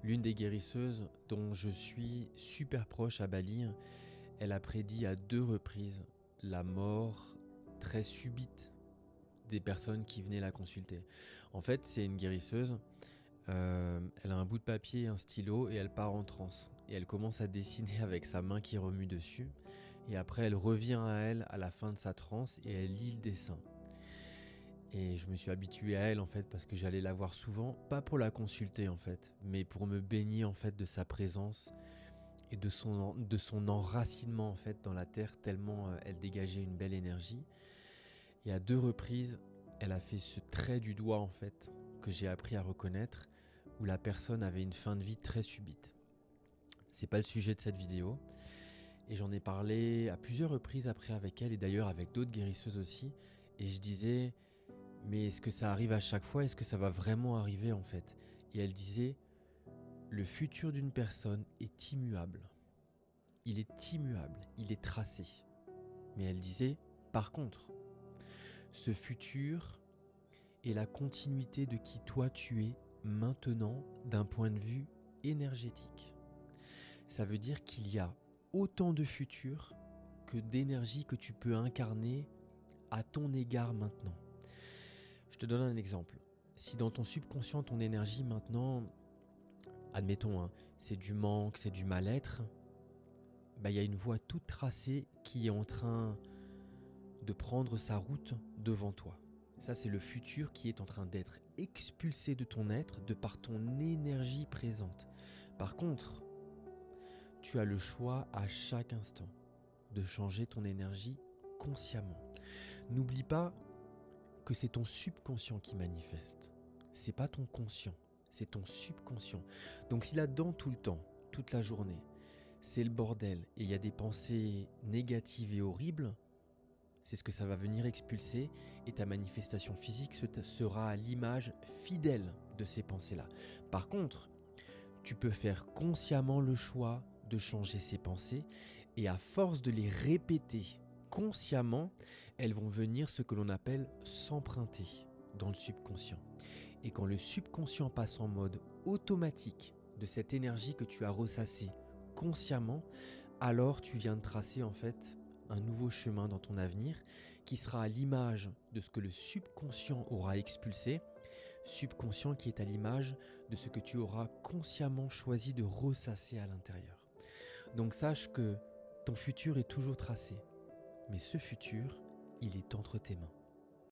L'une des guérisseuses dont je suis super proche à Bali, elle a prédit à 2 reprises la mort très subite des personnes qui venaient la consulter. En fait, c'est une guérisseuse, elle a un bout de papier et un stylo et elle part en transe. Et elle commence à dessiner avec sa main qui remue dessus. Et après, elle revient à elle à la fin de sa transe et elle lit le dessin. Et je me suis habitué à elle en fait parce que j'allais la voir souvent, pas pour la consulter en fait, mais pour me baigner en fait de sa présence et de son enracinement en fait dans la terre tellement elle dégageait une belle énergie. Et à 2 reprises, elle a fait ce trait du doigt en fait que j'ai appris à reconnaître où la personne avait une fin de vie très subite. C'est pas le sujet de cette vidéo et j'en ai parlé à plusieurs reprises après avec elle et d'ailleurs avec d'autres guérisseuses aussi et je disais mais est-ce que ça arrive à chaque fois? Est-ce que ça va vraiment arriver en fait? Et elle disait le futur d'une personne est immuable. Il est immuable, il est tracé. Mais elle disait par contre, ce futur est la continuité de qui toi tu es maintenant d'un point de vue énergétique. Ça veut dire qu'il y a autant de futur que d'énergie que tu peux incarner à ton égard maintenant. Je te donne un exemple. Si dans ton subconscient, ton énergie maintenant, admettons, c'est du manque, c'est du mal-être, il y a une voie toute tracée qui est en train de prendre sa route devant toi. Ça, c'est le futur qui est en train d'être expulsé de ton être de par ton énergie présente. Par contre, tu as le choix à chaque instant de changer ton énergie consciemment. N'oublie pas que c'est ton subconscient qui manifeste. C'est pas ton conscient, c'est ton subconscient. Donc si là-dedans tout le temps, toute la journée, c'est le bordel et il y a des pensées négatives et horribles, c'est ce que ça va venir expulser et ta manifestation physique sera à l'image fidèle de ces pensées-là. Par contre, tu peux faire consciemment le choix de changer ces pensées et à force de les répéter consciemment, elles vont venir ce que l'on appelle s'emprunter dans le subconscient. Et quand le subconscient passe en mode automatique de cette énergie que tu as ressassée consciemment, alors tu viens de tracer en fait un nouveau chemin dans ton avenir qui sera à l'image de ce que le subconscient aura expulsé, subconscient qui est à l'image de ce que tu auras consciemment choisi de ressasser à l'intérieur. Donc sache que ton futur est toujours tracé, mais ce futur, il est entre tes mains.